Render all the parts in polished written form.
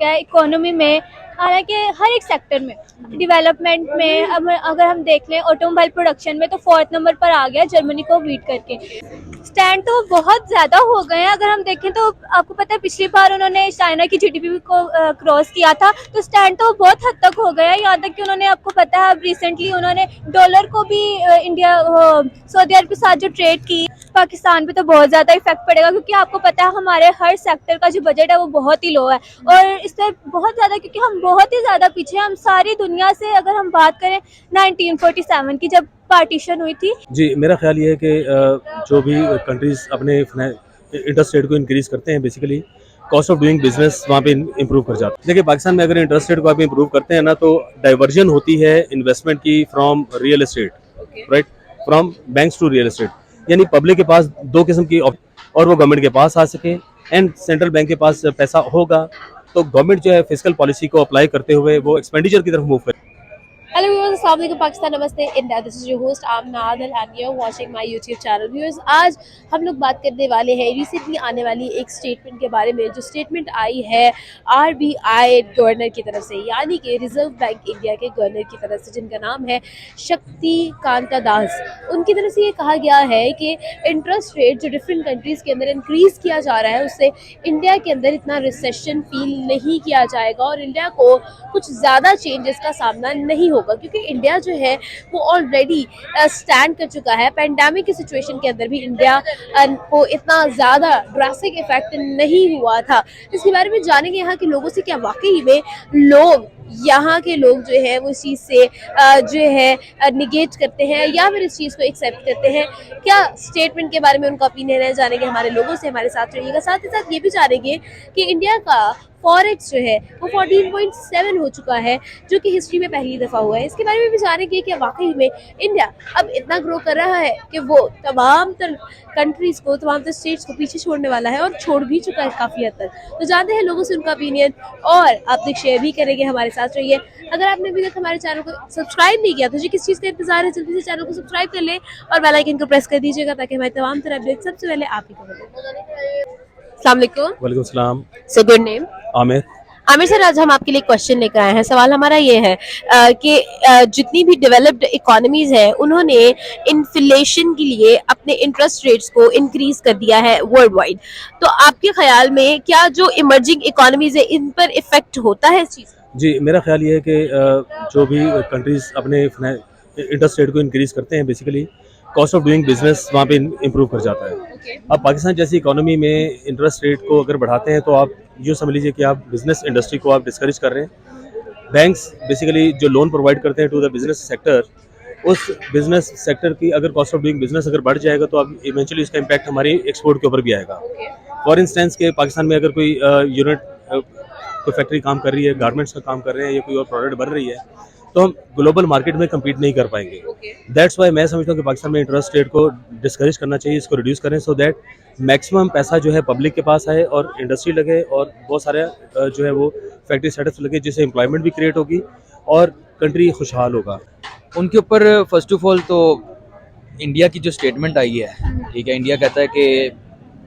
क्या है इकोनॉमी में, हालांकि हर एक सेक्टर में, डेवलपमेंट में, अब अगर हम देख लें ऑटोमोबाइल प्रोडक्शन में तो 4th नंबर पर आ गया जर्मनी को बीट करके। स्टैंड तो बहुत ज़्यादा हो गए हैं। अगर हम देखें तो आपको पता है पिछली बार उन्होंने चाइना की जीडीपी को क्रॉस किया था, तो स्टैंड तो बहुत हद तक हो गया है। यहाँ तक कि उन्होंने, आपको पता है अब रिसेंटली उन्होंने डॉलर को भी इंडिया सऊदी अरब के साथ जो ट्रेड की, पाकिस्तान पे तो बहुत ज़्यादा इफेक्ट पड़ेगा, क्योंकि आपको पता है हमारे हर सेक्टर का जो बजट है वो बहुत ही लो है, और इससे बहुत ज़्यादा, क्योंकि हम बहुत ही ज़्यादा पीछे हैं। हम सारी दुनिया से, अगर हम बात करें 1947 की जब पार्टीशन हुई थी। जी, मेरा ख्याल ये है कि जो भी कंट्रीज़ अपने इंटरेस्ट रेट को इंक्रीज़ करते हैं, basically cost of doing business वहाँ पे इम्प्रूव कर जाता है। देखिए, पाकिस्तान में अगर इंटरेस्ट रेट को आप इम्प्रूव करते हैं ना, तो डाइवर्जन होती है इन्वेस्टमेंट की from real estate, right, from banks to real estate. यानी पब्लिक के पास दो किस्म की और वो गवर्नमेंट के पास आ सके, एंड सेंट्रल बैंक के पास पैसा होगा तो गवर्नमेंट जो है फिस्कल पॉलिसी को अप्लाई करते हुए वो एक्सपेंडिचर की तरफ मूव करे। Hello viewers, अस्सलाम वालेकुम, पाकिस्तान, नमस्ते India. This is your host Amna Adil and you are watching my YouTube channel. Viewers, आज हम लोग बात करने वाले हैं रिसेंटली आने वाली एक स्टेटमेंट के बारे में, जो स्टेटमेंट आई है आरबीआई गवर्नर की तरफ से, यानी कि रिजर्व बैंक इंडिया के गवर्नर की तरफ से, जिनका नाम है शक्तिकांता दास। उनकी तरफ से ये कहा गया है कि इंटरेस्ट रेट जो डिफरेंट कंट्रीज़ के अंदर इंक्रीज़ किया जा रहा है, उससे इंडिया के अंदर इतना रिसेशन फील नहीं किया जाएगा और इंडिया को कुछ ज़्यादा चेंजेस का सामना नहीं होगा, क्योंकि इंडिया जो है वो ऑलरेडी स्टैंड कर चुका है। पैंडेमिक की सिचुएशन के अंदर भी इंडिया को इतना ज़्यादा ड्रास्टिक इफेक्ट नहीं हुआ था। इसके बारे में जानेंगे यहाँ के लोगों से, क्या वाकई में यहाँ के लोग जो है वो इस चीज़ से जो है निगेट करते हैं या फिर इस चीज़ को एक्सेप्ट करते हैं। क्या स्टेटमेंट के बारे में उनका ओपिनियन है, जानेंगे हमारे लोगों से। हमारे साथ रहिएगा। साथ ही साथ ये भी जानेंगे कि इंडिया का फॉरेक्स जो है वो 14.7 हो चुका है, जो कि हिस्ट्री में पहली दफ़ा हुआ है। इसके बारे में भी जानेंगे कि वाकई में इंडिया अब इतना ग्रो कर रहा है कि वो तमाम कंट्रीज़ को, तमाम स्टेट्स को पीछे छोड़ने वाला है, और छोड़ भी चुका है काफ़ी हद तक। तो जानते हैं लोगों से उनका ओपिनियन, और आप तक शेयर भी करेंगे। हमारे साथ रहिए। अगर आपने अभी तक हमारे चैनल को सब्सक्राइब नहीं किया तो जी किस चीज़ का इंतजार है, जल्दी से चैनल को सब्सक्राइब कर ले और बेल आइकन को प्रेस कर दीजिएगा, ताकि हमारे तमाम तरह अपडेट सबसे पहले आप ही को मिले। अस्सलाम वालेकुम। वालेकुम सलाम। So good name? Aamir. Aamir sir, आज हम आपके लिए क्वेश्चन लेकर आए हैं। सवाल हमारा ये है कि जितनी भी डेवलप्ड इकोनॉमीज हैं, उन्होंने इन्फ्लेशन के लिए अपने इंटरेस्ट रेट्स को इंक्रीज कर दिया है वर्ल्ड वाइड। तो आपके ख्याल में क्या जो इमर्जिंग इकोनॉमीज है, इन पर इफेक्ट होता है इस चीज़ का? जी, मेरा ख्याल ये है कि जो भी कंट्रीज़ अपने इंटरेस्ट रेट को इंक्रीज़ करते हैं, basically cost of doing business वहाँ पे इम्प्रूव कर जाता है। अब पाकिस्तान जैसी इकोनॉमी में इंटरेस्ट रेट को अगर बढ़ाते हैं तो आप यूँ समझ लीजिए कि आप बिजनेस इंडस्ट्री को आप डिस्करेज कर रहे हैं। बैंक्स बेसिकली जो लोन प्रोवाइड करते हैं टू द बिजनेस सेक्टर, उस बिजनेस सेक्टर की अगर कॉस्ट ऑफ डूइंग बिजनेस अगर बढ़ जाएगा तो अब इवेंचुअली इसका इम्पैक्ट हमारी एक्सपोर्ट के ऊपर भी आएगा। फॉर इंस्टेंस के पाकिस्तान में अगर कोई यूनिट, कोई फैक्ट्री काम कर रही है, गारमेंट्स का काम कर रहे हैं या कोई और प्रोडक्ट बन रही है, तो हम ग्लोबल मार्केट में कम्पीट नहीं कर पाएंगे। दैट्स वाई मैं समझता हूँ कि पाकिस्तान में इंटरेस्ट रेट को डिस्करेज करना चाहिए, इसको रिड्यूस करें, सो दैट मैक्सिमम पैसा जो है पब्लिक के पास आए और इंडस्ट्री लगे और बहुत सारे जो है वो फैक्ट्री सेटअप्स लगे, जिससे एम्प्लॉयमेंट भी क्रिएट होगी और कंट्री खुशहाल होगा। उनके ऊपर फर्स्ट ऑफ ऑल तो इंडिया की जो स्टेटमेंट आई है, ठीक है, इंडिया कहता है कि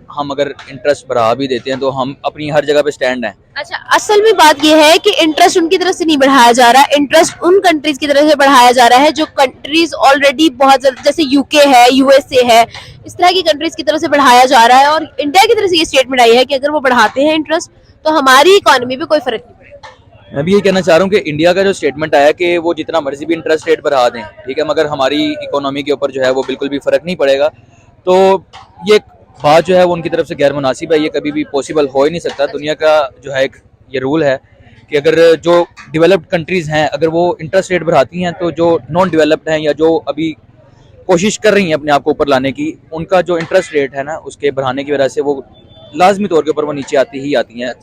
हम अगर इंटरेस्ट बढ़ा भी देते हैं तो हम अपनी हर जगह पे स्टैंड हैं। अच्छा, असल में बात यह है कि इंटरेस्ट उनकी तरफ से नहीं बढ़ाया जा रहा, इंटरेस्ट उन कंट्रीज की तरफ से बढ़ाया जा रहा है जो कंट्रीज ऑलरेडी बहुत ज्यादा, जैसे यूके है, यूएसए है, इस तरह की कंट्रीज की तरफ से बढ़ाया जा रहा है। और इंडिया की तरफ से ये स्टेटमेंट आई है कि अगर वो बढ़ाते हैं इंटरेस्ट तो हमारी इकोनॉमी पे कोई फर्क नहीं पड़ेगा। मैं भी ये कहना चाह रहा हूँ कि इंडिया का जो स्टेटमेंट आया कि वो जितना मर्जी भी इंटरेस्ट रेट बढ़ा दें, ठीक है, मगर हमारी इकोनॉमी के ऊपर जो है वो बिल्कुल भी फर्क नहीं पड़ेगा, तो ये बात जो है वो उनकी तरफ से गैर मुनासिब है। ये कभी भी पॉसिबल हो ही नहीं सकता। दुनिया का जो है एक ये रूल है कि अगर जो डेवलप्ड कंट्रीज़ हैं अगर वो इंटरेस्ट रेट बढ़ाती हैं, तो जो नॉन डेवलप्ड हैं या जो अभी कोशिश कर रही हैं अपने आप को ऊपर लाने की, उनका जो इंटरेस्ट रेट है ना, उसके बढ़ाने की वजह से वो लाजमी तौर के ऊपर वो नीचे आती ही आती हैं।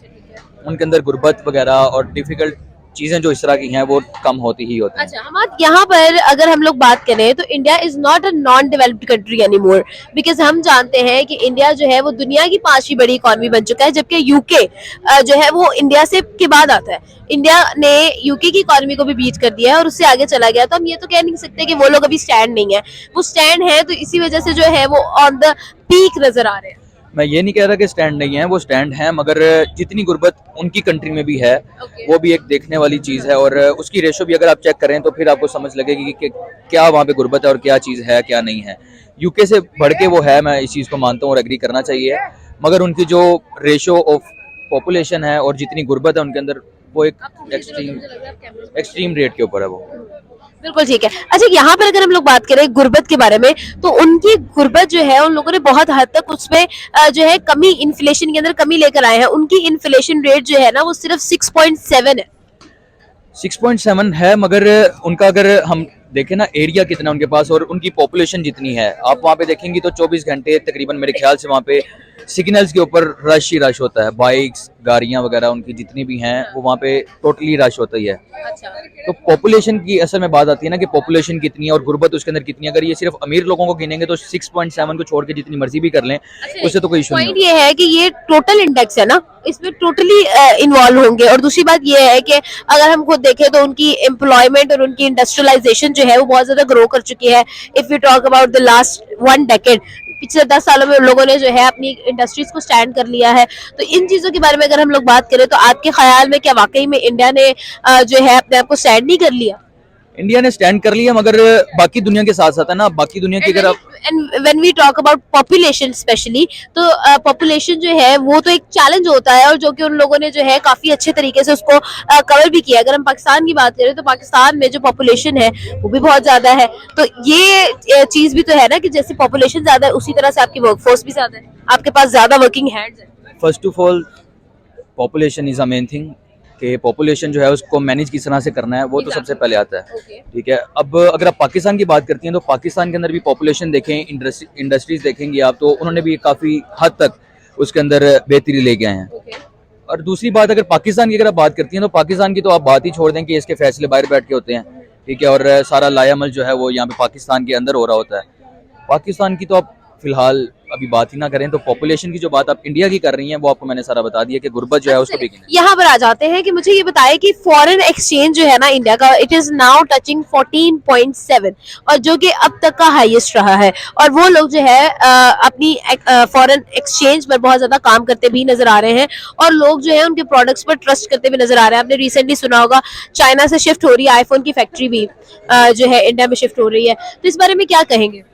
उनके अंदर गुर्बत वगैरह और डिफ़िकल्ट चीज़ें जो इस तरह की हैं वो कम होती ही होती हैं। अच्छा, हम यहाँ पर अगर हम लोग बात करें तो India is not a non developed country any more, because हम जानते हैं कि इंडिया जो है वो दुनिया की 5वीं बड़ी इकॉनमी बन चुका है, जबकि यूके जो है वो इंडिया से के बाद आता है। इंडिया ने यूके की इकॉनमी को भी बीट कर दिया है और उससे आगे चला गया। तो हम ये तो कह नहीं सकते कि वो लोग अभी स्टैंड नहीं है, वो स्टैंड है, तो इसी वजह से जो है वो ऑन द पीक नजर आ रहे हैं। मैं ये नहीं कह रहा कि स्टैंड नहीं है, वो स्टैंड है, मगर जितनी गुर्बत उनकी कंट्री में भी है वो भी एक देखने वाली चीज़ है। और उसकी रेशो भी अगर आप चेक करें तो फिर आपको समझ लगेगी कि क्या वहाँ पे गुर्बत है और क्या चीज़ है क्या नहीं है। यूके से बढ़ के वो है, मैं इस चीज़ को मानता हूँ और एग्री करना चाहिए, मगर उनकी जो रेशो ऑफ पॉपुलेशन है और जितनी गुर्बत है उनके अंदर, वो एक एक्सट्रीम रेट के ऊपर है वो। बिल्कुल ठीक है। अच्छा, यहाँ पर अगर हम लोग बात करें गुर्बत के बारे में, तो उनकी गुर्बत जो है उन लोगों ने बहुत हद तक उसमें जो है कमी, इन्फ्लेशन के अंदर कमी लेकर आए हैं। उनकी इन्फ्लेशन रेट जो है ना वो सिर्फ 6.7 है। 6.7 है, मगर उनका अगर हम देखें ना एरिया कितना उनके पास और उनकी पॉपुलेशन जितनी है, आप वहाँ पे देखेंगे तो 24 घंटे तकरीबन मेरे ख्याल से वहाँ पे सिग्नल्स के ऊपर रश ही रश होता है। बाइक्स, गाड़ियाँ वगैरह उनकी जितनी भी हैं वो वहाँ पे टोटली रश होता ही है। तो पॉपुलेशन की असल में बात आती है ना कि पॉपुलेशन कितनी है और गुर्बत उसके अंदर कितनी है। अगर ये सिर्फ अमीर लोगों को गिनेंगे तो 6.7 को छोड़ के जितनी मर्जी भी कर लें उससे तो कोई इशू नहीं पॉइंट ये है कि ये टोटल इंडेक्स है ना, इसमें टोटली इन्वॉल्व होंगे। और दूसरी बात ये है कि अगर हम खुद देखें तो उनकी एम्प्लॉयमेंट और उनकी इंडस्ट्रियलाइजेशन जो है वो बहुत ज्यादा ग्रो कर चुकी है। If you talk about the last 1 decade, पिछले 10 सालों में उन लोगों ने जो है अपनी इंडस्ट्रीज को स्टैंड कर लिया है। तो इन चीजों के बारे में अगर हम लोग बात करें तो आपके ख्याल में क्या वाकई में इंडिया ने जो है अपने आप को स्टैंड नहीं कर लिया? इंडिया ने स्टैंड कर लिया, मगर बाकी दुनिया के साथ साथ है ना, बाकी दुनिया की अगर आप when we talk about population specially, तो पॉपुलेशन जो है वो तो एक चैलेंज होता है और जो कि उन लोगों ने जो है काफी अच्छे तरीके से उसको कवर भी किया। अगर हम पाकिस्तान की बात करें तो पाकिस्तान में जो पॉपुलेशन है वो भी बहुत ज्यादा है। तो ये चीज भी तो है ना कि जैसे पॉपुलेशन ज्यादा है उसी तरह से आपकी वर्कफोर्स भी ज्यादा है, आपके पास ज्यादा वर्किंग हैंड्स है। First of all population is a main thing, कि पॉपुलेशन जो है उसको मैनेज किस तरह से करना है वो तो सबसे पहले आता है। ठीक है, अब अगर आप पाकिस्तान की बात करती हैं तो पाकिस्तान के अंदर भी पॉपुलेशन देखें, इंडस्ट्रीज देखेंगे आप, तो उन्होंने भी काफ़ी हद तक उसके अंदर बेहतरी ले गए हैं। और दूसरी बात, अगर पाकिस्तान की अगर आप बात करती हैं तो पाकिस्तान की तो आप बात ही छोड़ दें कि इसके फैसले बाहर बैठ के होते हैं। ठीक है, और सारा लायामल जो है वो यहाँ पे पाकिस्तान के अंदर हो रहा होता है। पाकिस्तान की तो आप फिलहाल अभी बात ही ना करें, तो पॉपुलेशन की जो बात आप इंडिया की कर रही हैं वो आपको मैंने सारा बता दिया कि गुर्बत जो है उसको भी गिना। यहाँ पर आ जाते हैं कि मुझे ये बताएं कि फॉरेन एक्सचेंज जो है ना इंडिया का, इट इज नाउ टचिंग 14.7 और जो कि अब तक का हाईएस्ट रहा है। और वो लोग जो है अपनी फॉरेन एक्सचेंज पर बहुत ज्यादा काम करते भी नजर आ रहे हैं और लोग जो है उनके प्रोडक्ट्स पर ट्रस्ट करते भी नजर आ रहे हैं। आपने रिसेंटली सुना होगा चाइना से शिफ्ट हो रही है, आईफोन की फैक्ट्री भी जो है इंडिया में शिफ्ट हो रही है। तो इस बारे में क्या कहेंगे?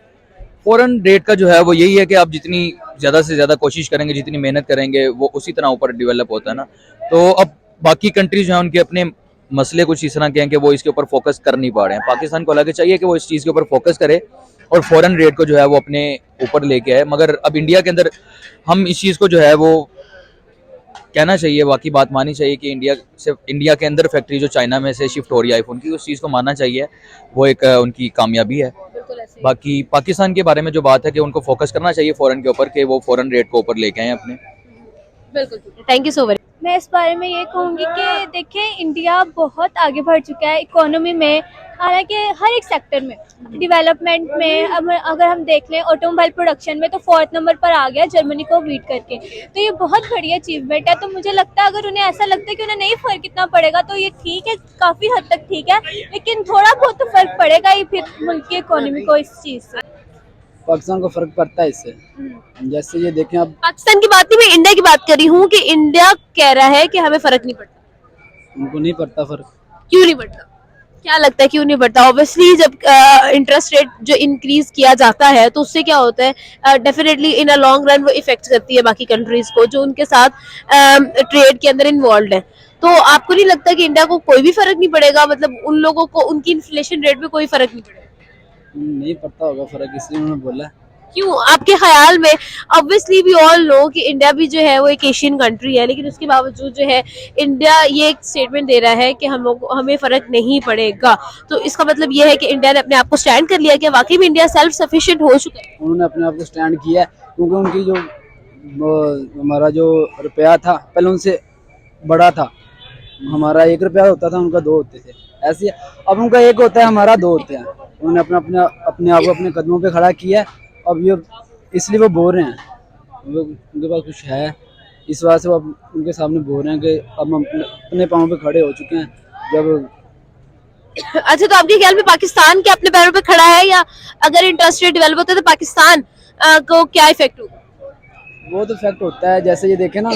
फॉरेन रेट का जो है वो यही है कि आप जितनी ज़्यादा से ज़्यादा कोशिश करेंगे, जितनी मेहनत करेंगे, वो उसी तरह ऊपर डेवलप होता है ना। तो अब बाकी कंट्रीज जो है उनके अपने मसले कुछ इस तरह के हैं कि वो इसके ऊपर फोकस कर नहीं पा रहे हैं। पाकिस्तान को अलग चाहिए कि वो इस चीज़ के ऊपर फोकस करे और फॉरेन रेट को जो है वो अपने ऊपर लेके आए। मगर अब इंडिया के अंदर हम इस चीज़ को जो है वो कहना चाहिए, बाकी बात माननी चाहिए कि इंडिया के अंदर फैक्ट्री जो चाइना में से शिफ्ट हो रही है आईफोन की, उस चीज़ को मानना चाहिए, वो एक उनकी कामयाबी है। बाकी पाकिस्तान के बारे में जो बात है कि उनको फोकस करना चाहिए फॉरेन के ऊपर, कि वो फॉरेन रेट को ऊपर लेके आए अपने। बिल्कुल, थैंक यू सो मच। मैं इस बारे में ये कहूँगी कि देखें इंडिया बहुत आगे बढ़ चुका है इकोनॉमी में, हालांकि हर एक सेक्टर में, डेवलपमेंट में। अब अगर हम देख लें ऑटोमोबाइल प्रोडक्शन में तो 4th नंबर पर आ गया जर्मनी को बीट करके। तो ये बहुत बड़ी अचीवमेंट है। तो मुझे लगता है अगर उन्हें ऐसा लगता है कि उन्हें नहीं फ़र्क इतना पड़ेगा तो ये ठीक है, काफ़ी हद तक ठीक है, लेकिन थोड़ा बहुत तो फ़र्क पड़ेगा ही फिर मुल्क की इकोनॉमी को इस चीज़ से। पाकिस्तान को फर्क पड़ता है इससे। जैसे ये देखें, अब पाकिस्तान की बात नहीं, मैं इंडिया की बात कर रही हूँ कि इंडिया कह रहा है कि हमें फर्क नहीं पड़ता। उनको नहीं पड़ता फर्क। क्यों नहीं पड़ता? क्या लगता है क्यों नहीं बढ़ता? ऑब्वियसली जब इंटरेस्ट रेट जो इंक्रीज किया जाता है तो उससे क्या होता है, definitely in a long run वो इफेक्ट करती है बाकी कंट्रीज को जो उनके साथ ट्रेड के अंदर इन्वॉल्व है। तो आपको नहीं लगता कि इंडिया को कोई भी फर्क नहीं पड़ेगा, मतलब उन लोगों को उनकी इन्फ्लेशन रेट में कोई फर्क नहीं पड़ेगा? नहीं पड़ता होगा फर्क, इसलिए उन्होंने बोला। क्यों आपके ख्याल में? ऑब्वियसली वी ऑल नो कि इंडिया भी जो है वो एक एशियन कंट्री है, लेकिन उसके बावजूद जो है इंडिया ये एक स्टेटमेंट दे रहा है कि हमें फर्क नहीं पड़ेगा। तो इसका मतलब ये है कि इंडिया ने अपने आप को स्टैंड कर लिया कि वाकई में इंडिया सेल्फ सफिशिएंट हो चुका है। उन्होंने अपने आप को स्टैंड किया है क्योंकि उनकी जो हमारा जो रुपया था पहले उनसे बड़ा था। हमारा 1 रुपया होता था, उनका 2 होते थे। ऐसे अब उनका 1 होता है, हमारा 2 होते हैं। उन्होंने अपने आप को अपने कदमों पे खड़ा किया है। अब ये इसलिए वो बोल रहे हैं, वो उनके पास कुछ है, इस वजह से वो उनके सामने बोल रहे हैं कि अब हम अपने पाँव पे खड़े हो चुके हैं। जब अच्छा, तो आपके ख्याल में पाकिस्तान के अपने पैरों पे खड़ा है, या अगर इंटरेस्ट रेट डेवलप होता है तो पाकिस्तान को क्या इफेक्ट होगा? बहुत इफेक्ट होता है। जैसे ये देखें ना,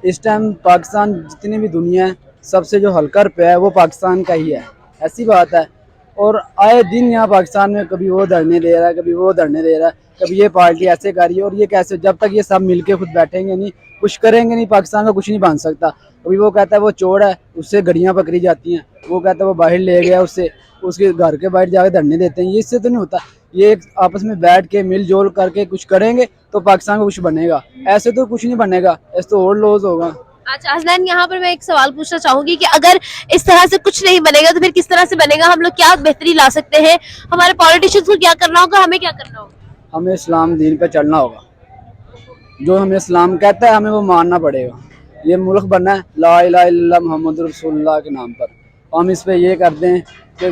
इस टाइम पाकिस्तान जितनी भी दुनिया है, सबसे जो हल्का रुपया है वो पाकिस्तान का ही है, ऐसी बात है। और आए दिन यहाँ पाकिस्तान में कभी वो धरने दे रहा है, कभी वो धरने दे रहा है, कभी ये पार्टी ऐसे कर रही है। और ये कैसे, जब तक ये सब मिलके खुद बैठेंगे नहीं, कुछ करेंगे नहीं, पाकिस्तान का कुछ नहीं बन सकता। कभी वो कहता है वो चोर है, उससे गाड़ियाँ पकड़ी जाती हैं, वो कहता है वो बाहर ले गया, उससे उसके घर के बाहर जाकर धरने देते हैं। ये इससे तो नहीं होता। ये एक आपस में बैठ के मिलजुल करके कुछ करेंगे तो पाकिस्तान का कुछ बनेगा, ऐसे तो कुछ नहीं बनेगा, ऐसे तो और लॉस होगा। अच्छा हसनैन, यहाँ पर मैं एक सवाल पूछना चाहूंगी कि अगर इस तरह से कुछ नहीं बनेगा तो फिर किस तरह से बनेगा? हम लोग क्या बेहतरी ला सकते हैं? हमारे पॉलिटिशियंस को क्या करना होगा, हमें क्या करना होगा? हमें इस्लाम दीन पे चलना होगा। जो हमें इस्लाम कहता है हमें वो मानना पड़ेगा। ये मुल्क बनना है ला इलाहा इल्लल्लाह मुहम्मद रसूलुल्लाह के नाम पर। हम इस पे ये कर दें कि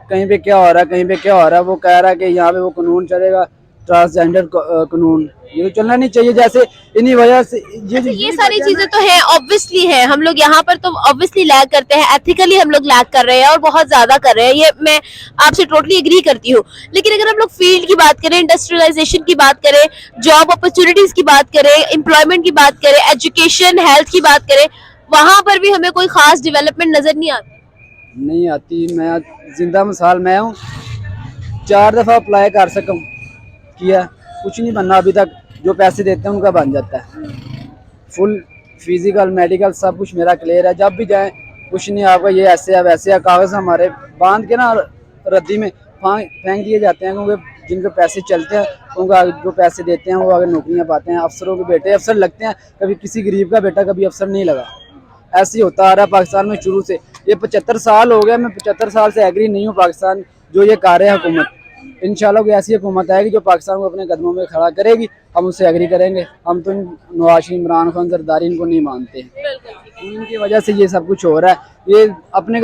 कहीं पे क्या हो रहा है, कहीं पे क्या हो रहा है, वो कह रहा है कि यहाँ पे वो कानून चलेगा, ट्रांसजेंडर कानून, ये तो चलना नहीं चाहिए। जैसे इन्हीं वजह से ये सारी चीजें तो है, ऑब्वियसली है। हम लोग यहाँ पर तो ऑब्वियसली लैग करते हैं, एथिकली हम लोग लैग कर रहे हैं और बहुत ज्यादा कर रहे हैं, ये मैं आपसे टोटली एग्री करती हूँ। लेकिन अगर हम लोग फील्ड की बात करें, इंडस्ट्रियलाइजेशन की बात करें, जॉब अपॉर्चुनिटीज की बात करें, एम्प्लॉयमेंट की बात करें, एजुकेशन हेल्थ की बात करें, वहां पर भी हमें कोई खास डेवलपमेंट नजर नहीं आती। नहीं आती। मैं जिंदा मिसाल मैं हूँ, 4 दफ़ा अप्लाई कर सकूँ किया, कुछ नहीं बनना अभी तक। जो पैसे देते हैं उनका बन जाता है। फुल फिजिकल मेडिकल सब कुछ मेरा क्लियर है। जब भी जाए कुछ नहीं, आपका ये ऐसे है वैसे है, कागज़ हमारे बांध के ना रद्दी में फेंक दिए जाते हैं, क्योंकि जिनके पैसे चलते हैं उनको जो पैसे देते हैं वो आगे नौकरियां पाते हैं। अफसरों के बेटे अफसर लगते हैं, कभी किसी गरीब का बेटा कभी अफसर नहीं लगा। ऐसे ही होता आ रहा है पाकिस्तान में शुरू से। ये 75 साल हो गया, मैं 75 साल से एग्री नहीं हूँ पाकिस्तान जो ये कर रहे हैं हुकूमत। इंशाल्लाह कोई ऐसी हुकूमत आएगी जो पाकिस्तान को अपने कदमों में खड़ा करेगी, हम उससे एग्री करेंगे। हम तो नवाज शरीफ, इमरान खान, जरदारी इनको नहीं मानते हैं, उनकी वजह से ये सब कुछ हो रहा है। ये अपने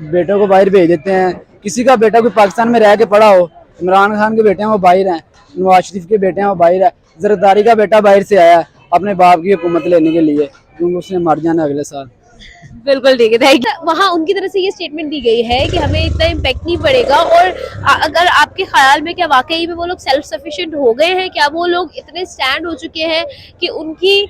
बेटों को बाहर भेज देते हैं। किसी का बेटा कोई पाकिस्तान में रह के पड़ा हो, इमरान खान के बेटे हैं वो बाहर हैं, नवाज शरीफ के बेटे हैं वो बाहर है, जरदारी का बेटा बाहर से आया है अपने बाप की हुकूमत लेने के लिए, क्योंकि उसने मर जाना अगले साल। बिल्कुल ठीक है, थैंक यू। वहाँ उनकी तरफ से ये स्टेटमेंट दी गई है कि हमें इतना इम्पैक्ट नहीं पड़ेगा। और अगर आपके ख्याल में क्या वाकई में वो लोग सेल्फ सफिशिएंट हो गए हैं? क्या वो लोग इतने स्टैंड हो चुके हैं कि उनकी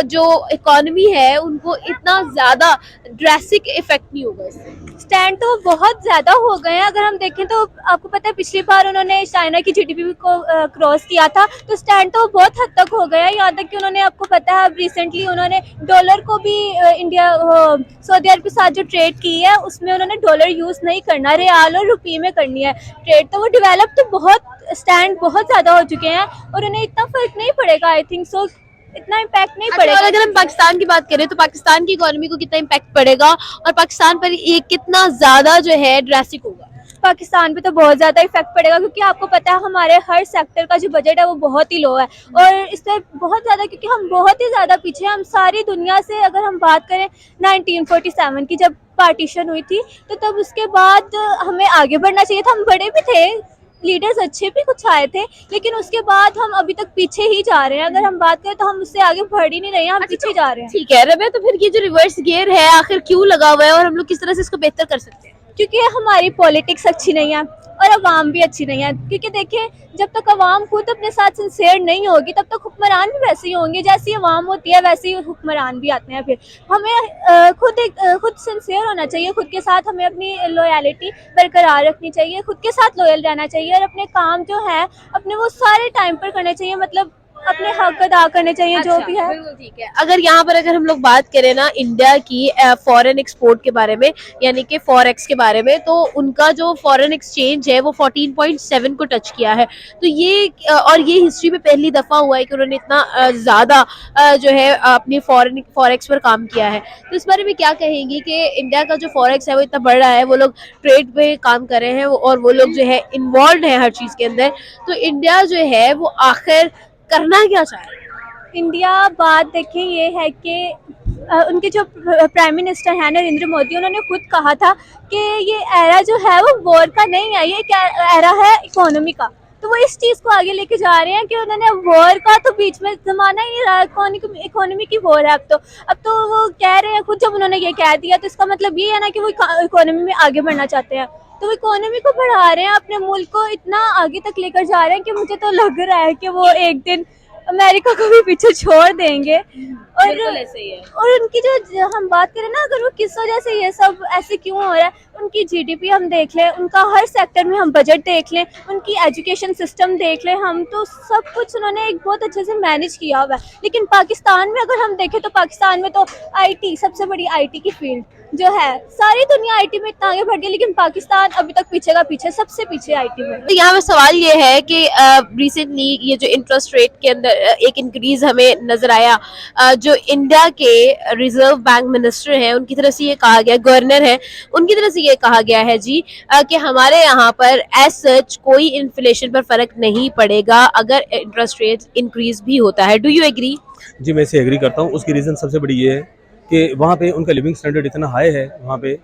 जो इकोनॉमी है उनको इतना ज्यादा ड्रेस्टिक इफेक्ट नहीं होगा इससे? स्टैंड तो बहुत ज्यादा हो गए हैं। अगर हम देखें तो आपको पता है पिछली बार उन्होंने चाइना की जीडीपी को क्रॉस किया था, तो स्टैंड तो बहुत हद तक हो गया है। यहाँ तक कि उन्होंने, आपको पता है अब रिसेंटली उन्होंने डॉलर को भी इंडिया सऊदी अरब के साथ जो ट्रेड की है उसमें उन्होंने डॉलर यूज नहीं करना, रियाल और रुपये में करनी है ट्रेड। तो वो डेवलप तो बहुत स्टैंड बहुत ज्यादा हो चुके हैं और उन्हें इतना फर्क नहीं पड़ेगा, आई थिंक सो, इतना इम्पैक्ट नहीं पड़ेगा। अगर हम पाकिस्तान की बात करें तो पाकिस्तान की इकोनॉमी को कितना इम्पैक्ट पड़ेगा और पाकिस्तान पर ये कितना ज्यादा जो है ड्रेस्टिक होगा? पाकिस्तान पे तो बहुत ज़्यादा इफेक्ट पड़ेगा, क्योंकि आपको पता है हमारे हर सेक्टर का जो बजट है वो बहुत ही लो है और इससे बहुत ज़्यादा, क्योंकि हम बहुत ही ज़्यादा पीछे हैं। हम सारी दुनिया से, अगर हम बात करें 1947 की जब पार्टीशन हुई थी, तो तब उसके बाद हमें आगे बढ़ना चाहिए था। हम बड़े भी थे, लीडर्स अच्छे भी कुछ आए थे, लेकिन उसके बाद हम अभी तक पीछे ही जा रहे हैं। अगर हम बात करें तो हम उससे आगे बढ़ ही नहीं रहे हैं, हम पीछे जा रहे हैं। ठीक है रबे, तो फिर ये जो रिवर्स गियर है आखिर क्यों लगा हुआ है और हम लोग किस तरह से इसको बेहतर कर सकते हैं? क्योंकि हमारी पॉलिटिक्स अच्छी नहीं है और अवाम भी अच्छी नहीं है। क्योंकि देखिए, जब तक अवाम खुद अपने साथ सिंसेयर नहीं होगी तब तक हुक्मरान भी वैसे ही होंगे। जैसी अवाम होती है वैसे ही हुक्मरान भी आते हैं। फिर हमें खुद सिंसेयर होना चाहिए, खुद के साथ हमें अपनी लॉयलिटी बरकरार रखनी चाहिए, खुद के साथ लॉयल रहना चाहिए और अपने काम जो है अपने वो सारे टाइम पर करने चाहिए, मतलब अपने हक अदा करने चाहिए। जो भी है बिल्कुल ठीक है। अगर यहाँ पर अगर हम लोग बात करें ना इंडिया की फॉरेन एक्सपोर्ट के बारे में, यानी कि फॉरेक्स के बारे में, तो उनका जो फॉरेन एक्सचेंज है वो 14.7 को टच किया है। तो ये और ये हिस्ट्री में पहली दफा हुआ है कि उन्होंने इतना ज्यादा जो है अपनी फॉरेक्स पर काम किया है। तो इस बारे में क्या कहेंगी कि इंडिया का जो फॉरेक्स है वो इतना बढ़ रहा है, वो लोग ट्रेड पे काम कर रहे हैं और वो लोग जो है इन्वॉल्व है हर चीज के अंदर। तो इंडिया जो है वो आखिर करना क्या चाह रहा है? इंडिया, बात देखिए ये है कि उनके जो प्राइम मिनिस्टर हैं नरेंद्र मोदी, उन्होंने खुद कहा था कि ये एरा जो है वो वॉर का नहीं है, ये एरा है इकोनॉमी का। तो वो इस चीज़ को आगे लेके जा रहे हैं कि उन्होंने वॉर का तो बीच में जमाना ही रहा, इकोनॉमी की वॉर है अब तो वो कह रहे हैं खुद, जब उन्होंने ये कह दिया तो इसका मतलब ये है ना कि वो इकोनॉमी में आगे बढ़ना चाहते हैं। तो इकोनॉमी को बढ़ा रहे हैं, अपने मुल्क को इतना आगे तक लेकर जा रहे हैं कि मुझे तो लग रहा है कि वो एक दिन अमेरिका को भी पीछे छोड़ देंगे। और बिल्कुल ऐसे ही है। और उनकी जो हम बात करें ना, अगर वो किस वजह से ये सब ऐसे क्यों हो रहा है, उनकी जीडीपी हम देख लें, उनका हर सेक्टर में हम बजट देख लें, उनकी एजुकेशन सिस्टम देख लें, हम तो सब कुछ उन्होंने एक बहुत अच्छे से मैनेज किया हुआ है। लेकिन पाकिस्तान में अगर हम देखें तो पाकिस्तान में तो आईटी, सबसे बड़ी आईटी की फील्ड जो है, सारी दुनिया आईटी में इतना आगे बढ़ गई, लेकिन पाकिस्तान अभी तक पीछे का पीछे, सबसे पीछे आईटी में। तो यहाँ पे सवाल ये है कि रिसेंटली ये जो इंटरेस्ट रेट के अंदर एक इंक्रीज हमें नजर आया, जो इंडिया के रिजर्व बैंक मिनिस्टर हैं उनकी तरफ से ये कहा गया, गवर्नर है उनकी तरफ से ये कहा गया है जी कि हमारे यहाँ पर एज सच कोई इन्फ्लेशन पर फर्क नहीं पड़ेगा अगर इंटरेस्ट रेट इंक्रीज भी होता है। Do you agree? जी, मैं इसे एग्री करता हूँ। उसकी रीज़न सबसे बड़ी ये है कि वहाँ पे उनका लिविंग स्टैंडर्ड इतना हाई है वहाँ पे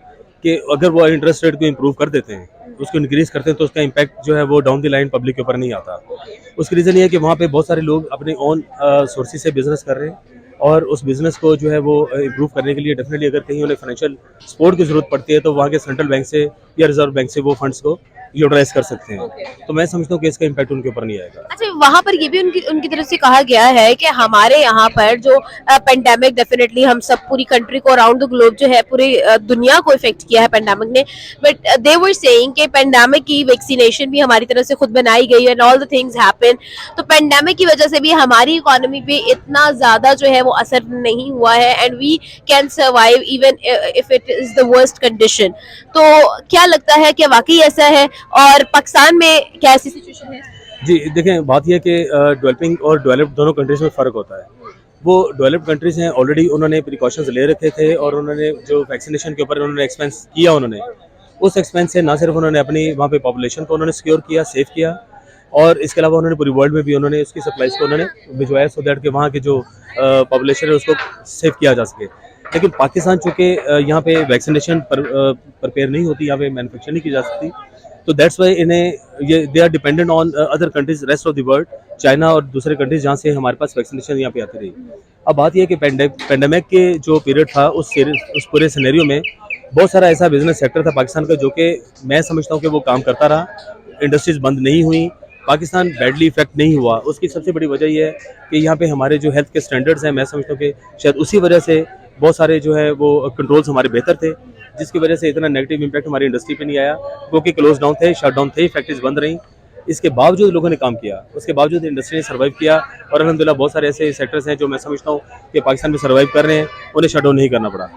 कि अगर वो इंटरेस्ट रेट को इम्प्रूव कर देते हैं, उसको इंक्रीज़ करते हैं, तो उसका इम्पैक्ट जो है वो डाउन द लाइन पब्लिक के ऊपर नहीं आता। उसकी रीज़न ये है कि वहाँ पे बहुत सारे लोग अपने ओन सोर्सेज से बिजनेस कर रहे हैं, और उस बिजनेस को जो है वो इम्प्रूव करने के लिए डेफिनेटली अगर कहीं उन्हें फाइनेंशियल सपोर्ट की जरूरत पड़ती है तो वहाँ के सेंट्रल बैंक से या रिजर्व बैंक से वो फंड्स को यूटिलाइज कर सकते हैं। तो मैं समझता हूँ कि इसका इम्पैक्ट उनके ऊपर नहीं आएगा। अच्छा, वहाँ पर ये भी उनकी तरफ से कहा गया है कि हमारे यहाँ पर जो पेंडेमिक, डेफिनेटली हम सब पूरी कंट्री को अराउंड द ग्लोब जो है पूरी दुनिया को इफेक्ट किया है पेंडेमिक ने, बट दे वर सेइंग कि पेंडेमिक की वैक्सीनेशन भी हमारी तरफ से खुद बनाई गई and all the things happen, तो पेंडेमिक की वजह से भी हमारी इकोनॉमी पे इतना ज्यादा जो है वो असर नहीं हुआ है and we can survive even if it is the worst condition. तो क्या लगता है कि वाकई ऐसा है और पाकिस्तान में क्या ऐसी सिचुएशन है? जी देखें, बात यह है कि डेवलपिंग और डेवलप्ड दोनों कंट्रीज में फ़र्क होता है। वो डेवलप्ड कंट्रीज हैं, ऑलरेडी उन्होंने प्रिकॉशंस ले रखे थे, और उन्होंने जो वैक्सीनेशन के ऊपर उन्होंने एक्सपेंस किया, उन्होंने उस एक्सपेंस से ना सिर्फ उन्होंने अपनी वहाँ पे पॉपुलेशन को उन्होंने सिक्योर किया, सेव किया, और इसके अलावा उन्होंने पूरी वर्ल्ड में भी उन्होंने उसकी सप्लाईज को उन्होंने भिजवाया, सो दैट कि वहाँ के जो पॉपुलेशन है उसको सेव किया जा सके। लेकिन पाकिस्तान चूँकि यहाँ पे वैक्सीनेशन प्रिपेयर नहीं होती, यहाँ पे मैन्युफैक्चर नहीं की जा सकती, तो दैट्स वाई इन्हें ये they are dependent on other countries rest of the world, China और दूसरे कंट्रीज जहाँ से हमारे पास वैक्सीनेशन यहाँ पे आती रही। अब बात यह है कि पेंडेमिक के जो पीरियड था उस पूरे सिनेरियो में बहुत सारा ऐसा बिजनेस सेक्टर था पाकिस्तान का जो कि मैं समझता हूँ कि वो काम करता रहा, इंडस्ट्रीज बंद नहीं हुई, पाकिस्तान बैडली इफेक्ट नहीं हुआ। उसकी सबसे बड़ी वजह यह है कि यहाँ पे हमारे जो हेल्थ के स्टैंडर्ड्स हैं, मैं समझता हूँ कि शायद उसी वजह से बहुत सारे जो है वो कंट्रोल्स हमारे बेहतर थे, जिसकी वजह से इतना नेगेटिव इम्पैक्ट हमारी इंडस्ट्री पे नहीं आया, क्योंकि क्लोज डाउन थे, शट डाउन थे, फैक्ट्रीज बंद रहीं। इसके बावजूद लोगों ने काम किया, उसके बावजूद इंडस्ट्री ने सर्वाइव किया, और अल्हम्दुलिल्लाह बहुत सारे ऐसे सेक्टर्स हैं जो मैं समझता हूँ कि पाकिस्तान में सर्वाइव कर रहे हैं, उन्हें शट डाउन नहीं करना पड़ा।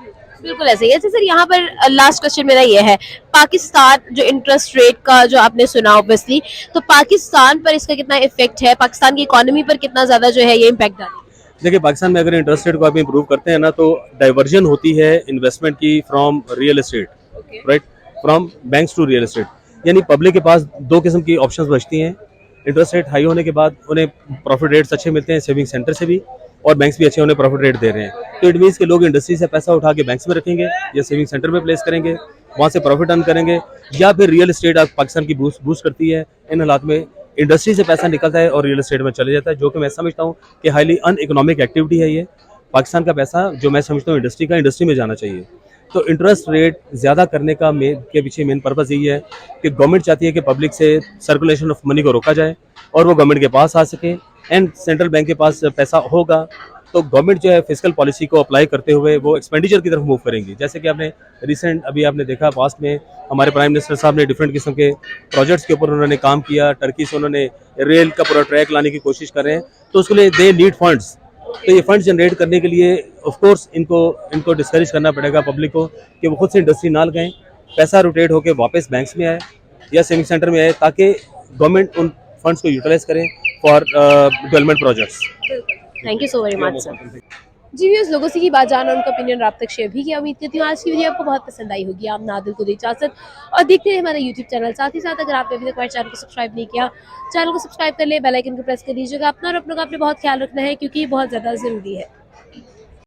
बिल्कुल ऐसे ही है। सर, यहाँ पर लास्ट क्वेश्चन मेरा ये है, पाकिस्तान जो इंटरेस्ट रेट का जो आपने सुना ऑब्वियसली, तो पाकिस्तान पर इसका कितना इफेक्ट है, पाकिस्तान की इकोनॉमी पर कितना ज्यादा जो है ये इम्पैक्ट डालेगा? देखिए, पाकिस्तान में अगर इंटरेस्ट रेट को आप इंप्रूव करते हैं ना, तो डाइवर्जन होती है इन्वेस्टमेंट की from real estate, right, from banks to real estate, यानी पब्लिक के पास दो किस्म की ऑप्शंस बचती हैं। इंटरेस्ट रेट हाई होने के बाद उन्हें प्रॉफिट रेट्स अच्छे मिलते हैं सेविंग सेंटर से भी, और बैंक्स भी अच्छे उन्हें प्रॉफिट रेट दे रहे हैं। तो इट मीन्स के लोग इंडस्ट्री से पैसा उठा के बैंक्स में रखेंगे या सेविंग सेंटर में प्लेस करेंगे, वहाँ से प्रॉफिट अर्न करेंगे, या फिर रियल एस्टेट पाकिस्तान की बूस्ट करती है। इन हालात में इंडस्ट्री से पैसा निकलता है और रियल एस्टेट में चले जाता है, जो कि मैं समझता हूँ कि हाईली अन इकोनॉमिक एक्टिविटी है। ये पाकिस्तान का पैसा जो मैं समझता हूँ इंडस्ट्री में जाना चाहिए। तो इंटरेस्ट रेट ज़्यादा करने का के पीछे मेन पर्पज़ यही है कि गवर्नमेंट चाहती है कि पब्लिक से सर्कुलेशन ऑफ मनी को रोका जाए और वो गवर्नमेंट के पास आ सके, एंड सेंट्रल बैंक के पास पैसा होगा तो गवर्नमेंट जो है फिस्कल पॉलिसी को अप्लाई करते हुए वो एक्सपेंडिचर की तरफ मूव करेंगी। जैसे कि आपने रिसेंट अभी आपने देखा, पास्ट में हमारे प्राइम मिनिस्टर साहब ने डिफरेंट किस्म के प्रोजेक्ट्स के ऊपर उन्होंने काम किया, टर्की से उन्होंने रेल का पूरा ट्रैक लाने की कोशिश कर रहे हैं, तो उसके लिए दे नीड फंड्स। तो ये फंड्स जनरेट करने के लिए ऑफ कोर्स इनको डिस्करेज करना पड़ेगा पब्लिक को कि वो खुद से इंडस्ट्री ना लगाएं, पैसा रोटेट होकर वापस बैंक्स में आए या सेविंग सेंटर में आए, ताकि गवर्नमेंट उन फंड्स को यूटिलाइज करें for development projects. Thank you so very much sir. जी व्यूअर्स, लोगों से की बात जाना, उनका ओपिनियन आप तक शेयर भी किया। उम्मीद करती हूँ आज की वीडियो आपको बहुत पसंद आई होगी। आप नादिल को दी इजाजत और देखते रहे हमारा यूट्यूब चैनल। साथ ही साथ अगर आपने अभी तक हमारे चैनल को सब्सक्राइब नहीं किया, चैनल को सब्सक्राइब कर ले, बेल आइकन को प्रेस कर दीजिएगा। अपना और अपनों का आपने बहुत ख्याल रखना है, क्योंकि ये बहुत ज़्यादा ज़रूरी है।